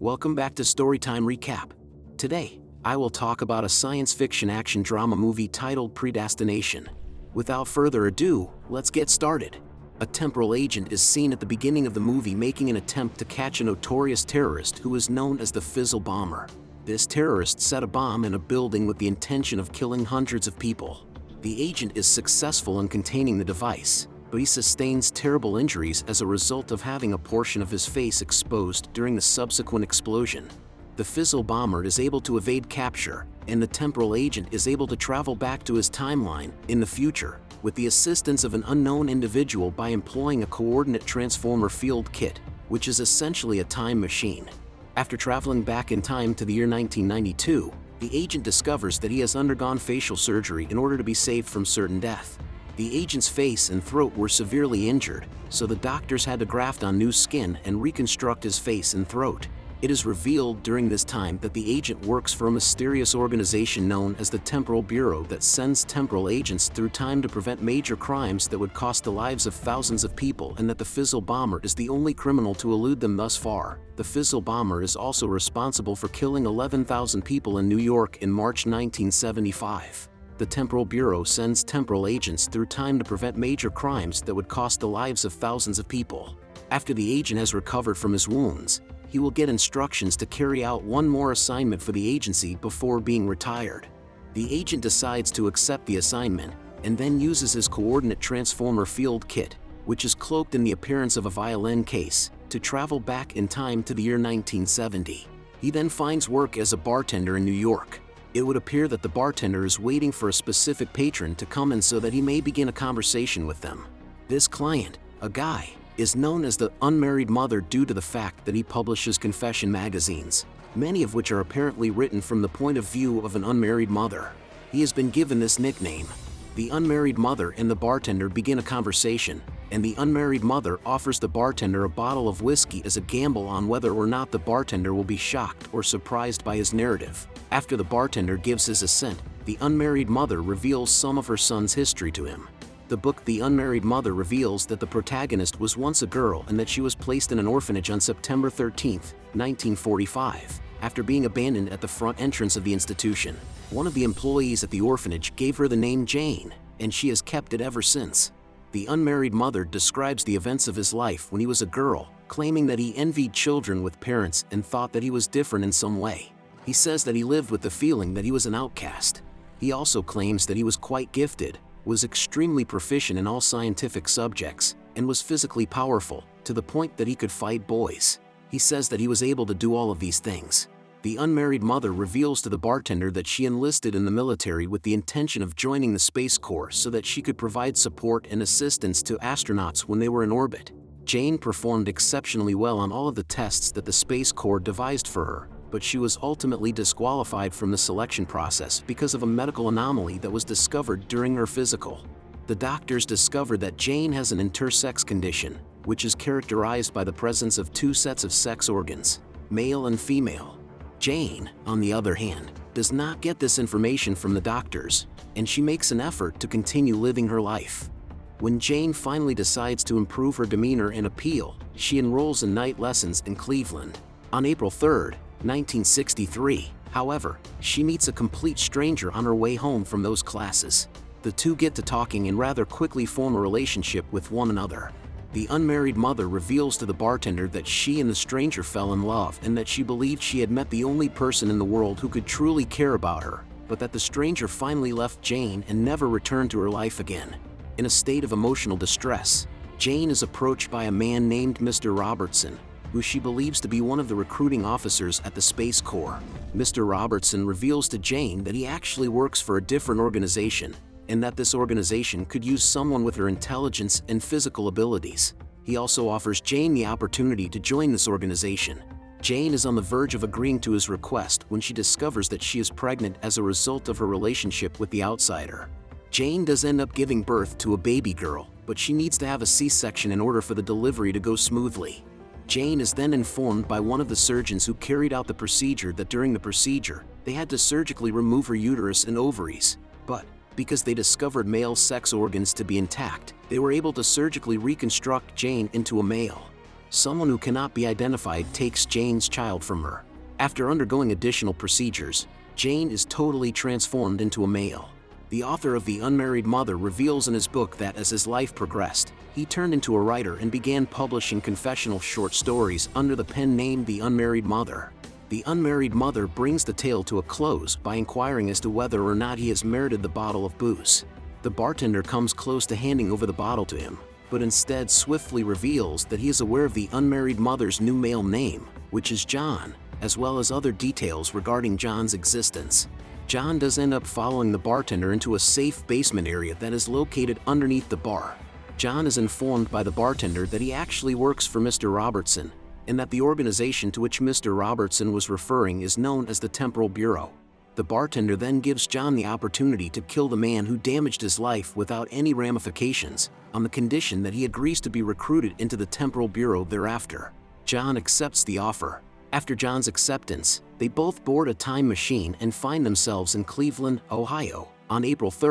Welcome back to Storytime Recap. Today, I will talk about a science fiction action drama movie titled Predestination. Without further ado, let's get started. A temporal agent is seen at the beginning of the movie making an attempt to catch a notorious terrorist who is known as the Fizzle Bomber. This terrorist set a bomb in a building with the intention of killing hundreds of people. The agent is successful in containing the device, but he sustains terrible injuries as a result of having a portion of his face exposed during the subsequent explosion. The Fizzle Bomber is able to evade capture, and the temporal agent is able to travel back to his timeline in the future with the assistance of an unknown individual by employing a coordinate transformer field kit, which is essentially a time machine. After traveling back in time to the year 1992, the agent discovers that he has undergone facial surgery in order to be saved from certain death. The agent's face and throat were severely injured, so the doctors had to graft on new skin and reconstruct his face and throat. It is revealed during this time that the agent works for a mysterious organization known as the Temporal Bureau that sends temporal agents through time to prevent major crimes that would cost the lives of thousands of people, and that the Fizzle Bomber is the only criminal to elude them thus far. The Fizzle Bomber is also responsible for killing 11,000 people in New York in March 1975. The Temporal Bureau sends temporal agents through time to prevent major crimes that would cost the lives of thousands of people. After the agent has recovered from his wounds, he will get instructions to carry out one more assignment for the agency before being retired. The agent decides to accept the assignment and then uses his coordinate transformer field kit, which is cloaked in the appearance of a violin case, to travel back in time to the year 1970. He then finds work as a bartender in New York. It would appear that the bartender is waiting for a specific patron to come in so that he may begin a conversation with them. This client, a guy, is known as the unmarried mother due to the fact that he publishes confession magazines, many of which are apparently written from the point of view of an unmarried mother. He has been given this nickname. The unmarried mother and the bartender begin a conversation, and the unmarried mother offers the bartender a bottle of whiskey as a gamble on whether or not the bartender will be shocked or surprised by his narrative. After the bartender gives his assent, the unmarried mother reveals some of her son's history to him. The book The Unmarried Mother reveals that the protagonist was once a girl and that she was placed in an orphanage on September 13, 1945, after being abandoned at the front entrance of the institution. One of the employees at the orphanage gave her the name Jane, and she has kept it ever since. The unmarried mother describes the events of his life when he was a girl, claiming that he envied children with parents and thought that he was different in some way. He says that he lived with the feeling that he was an outcast. He also claims that he was quite gifted, was extremely proficient in all scientific subjects, and was physically powerful, to the point that he could fight boys. He says that he was able to do all of these things. The unmarried mother reveals to the bartender that she enlisted in the military with the intention of joining the Space Corps so that she could provide support and assistance to astronauts when they were in orbit. Jane performed exceptionally well on all of the tests that the Space Corps devised for her, but she was ultimately disqualified from the selection process because of a medical anomaly that was discovered during her physical. The doctors discovered that Jane has an intersex condition, which is characterized by the presence of two sets of sex organs, male and female. Jane, on the other hand, does not get this information from the doctors, and she makes an effort to continue living her life. When Jane finally decides to improve her demeanor and appeal, she enrolls in night lessons in Cleveland. On April 3, 1963, however, she meets a complete stranger on her way home from those classes. The two get to talking and rather quickly form a relationship with one another. The unmarried mother reveals to the bartender that she and the stranger fell in love and that she believed she had met the only person in the world who could truly care about her, but that the stranger finally left Jane and never returned to her life again. In a state of emotional distress, Jane is approached by a man named Mr. Robertson, who she believes to be one of the recruiting officers at the Space Corps. Mr. Robertson reveals to Jane that he actually works for a different organization, and that this organization could use someone with her intelligence and physical abilities. He also offers Jane the opportunity to join this organization. Jane is on the verge of agreeing to his request when she discovers that she is pregnant as a result of her relationship with the outsider. Jane does end up giving birth to a baby girl, but she needs to have a C-section in order for the delivery to go smoothly. Jane is then informed by one of the surgeons who carried out the procedure that during the procedure, they had to surgically remove her uterus and ovaries, but because they discovered male sex organs to be intact, they were able to surgically reconstruct Jane into a male. someone who cannot be identified takes Jane's child from her. After undergoing additional procedures, Jane is totally transformed into a male. The author of The Unmarried Mother reveals in his book that as his life progressed, he turned into a writer and began publishing confessional short stories under the pen name The Unmarried Mother. The Unmarried Mother brings the tale to a close by inquiring as to whether or not he has merited the bottle of booze. The bartender comes close to handing over the bottle to him, but instead swiftly reveals that he is aware of the unmarried mother's new male name, which is John, as well as other details regarding John's existence. John does end up following the bartender into a safe basement area that is located underneath the bar. John is informed by the bartender that he actually works for Mr. Robertson, and that the organization to which Mr. Robertson was referring is known as the Temporal Bureau. The bartender then gives John the opportunity to kill the man who damaged his life without any ramifications, on the condition that he agrees to be recruited into the Temporal Bureau thereafter. John accepts the offer. After John's acceptance, they both board a time machine and find themselves in Cleveland, Ohio, on April 3,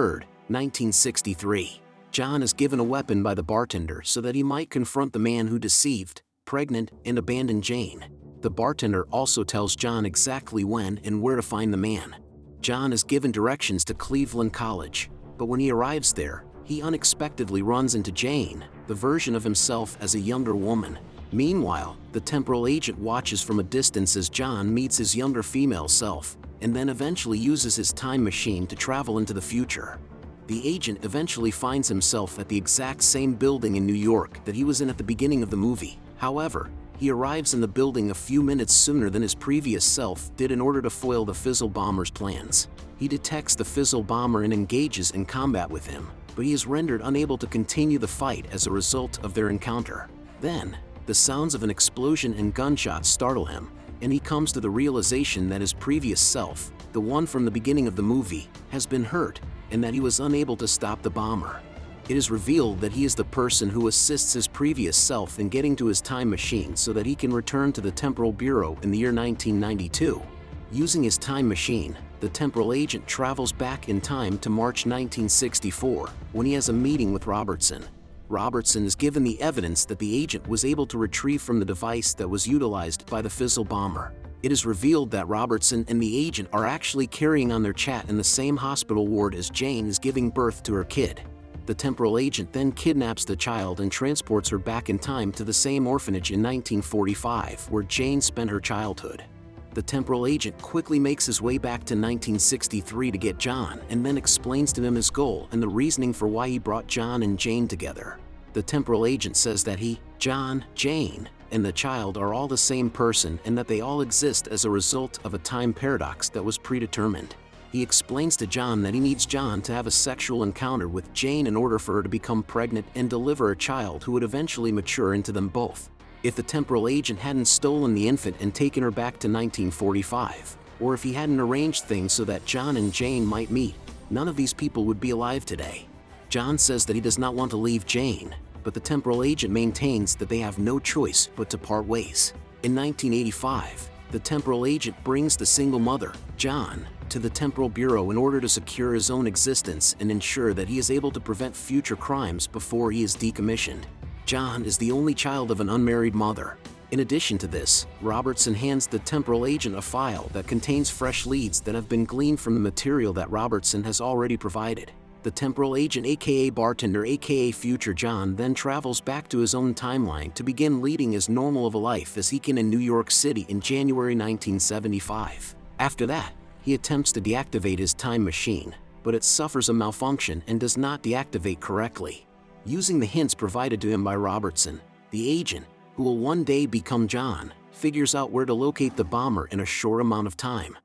1963. John is given a weapon by the bartender so that he might confront the man who deceived, pregnant, and abandoned Jane. The bartender also tells John exactly when and where to find the man. John is given directions to Cleveland College, but when he arrives there, he unexpectedly runs into Jane, the version of himself as a younger woman. Meanwhile, the temporal agent watches from a distance as John meets his younger female self, and then eventually uses his time machine to travel into the future. The agent eventually finds himself at the exact same building in New York that he was in at the beginning of the movie. However, he arrives in the building a few minutes sooner than his previous self did in order to foil the Fizzle Bomber's plans. He detects the Fizzle Bomber and engages in combat with him, but he is rendered unable to continue the fight as a result of their encounter. Then, the sounds of an explosion and gunshots startle him, and he comes to the realization that his previous self, the one from the beginning of the movie, has been hurt, and that he was unable to stop the bomber. It is revealed that he is the person who assists his previous self in getting to his time machine so that he can return to the Temporal Bureau in the year 1992. Using his time machine, the temporal agent travels back in time to March 1964, when he has a meeting with Robertson. Robertson is given the evidence that the agent was able to retrieve from the device that was utilized by the Fizzle Bomber. It is revealed that Robertson and the agent are actually carrying on their chat in the same hospital ward as Jane is giving birth to her kid. The temporal agent then kidnaps the child and transports her back in time to the same orphanage in 1945 where Jane spent her childhood. The temporal agent quickly makes his way back to 1963 to get John and then explains to him his goal and the reasoning for why he brought John and Jane together. The temporal agent says that he, John, Jane, and the child are all the same person and that they all exist as a result of a time paradox that was predetermined. He explains to John that he needs John to have a sexual encounter with Jane in order for her to become pregnant and deliver a child who would eventually mature into them both. If the temporal agent hadn't stolen the infant and taken her back to 1945, or if he hadn't arranged things so that John and Jane might meet, none of these people would be alive today. John says that he does not want to leave Jane, but the temporal agent maintains that they have no choice but to part ways. In 1985, the temporal agent brings the single mother, John, to the Temporal Bureau in order to secure his own existence and ensure that he is able to prevent future crimes before he is decommissioned. John is the only child of an unmarried mother. In addition to this, Robertson hands the temporal agent a file that contains fresh leads that have been gleaned from the material that Robertson has already provided. The temporal agent aka bartender aka future John then travels back to his own timeline to begin leading as normal of a life as he can in New York City in January 1975. After that, he attempts to deactivate his time machine, but it suffers a malfunction and does not deactivate correctly. Using the hints provided to him by Robertson, the agent, who will one day become John, figures out where to locate the bomber in a short amount of time.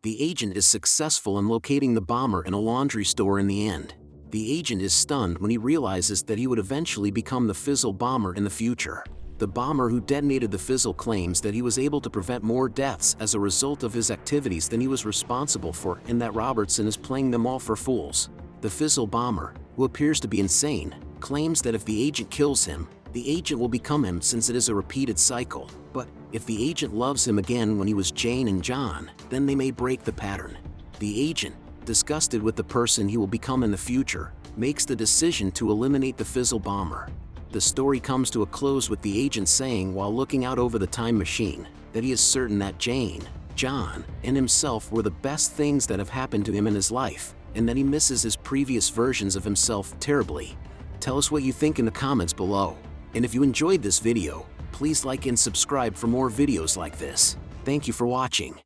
The agent is successful in locating the bomber in a laundry store in the end. The agent is stunned when he realizes that he would eventually become the Fizzle Bomber in the future. The bomber who detonated the Fizzle claims that he was able to prevent more deaths as a result of his activities than he was responsible for and that Robertson is playing them all for fools. The Fizzle Bomber, who appears to be insane, claims that if the agent kills him, the agent will become him since it is a repeated cycle, but if the agent loves him again when he was Jane and John, then they may break the pattern. The agent, disgusted with the person he will become in the future, makes the decision to eliminate the Fizzle Bomber. the story comes to a close with the agent saying while looking out over the time machine that he is certain that Jane, John, and himself were the best things that have happened to him in his life, and that he misses his previous versions of himself terribly. Tell us what you think in the comments below. And if you enjoyed this video, please like and subscribe for more videos like this. Thank you for watching.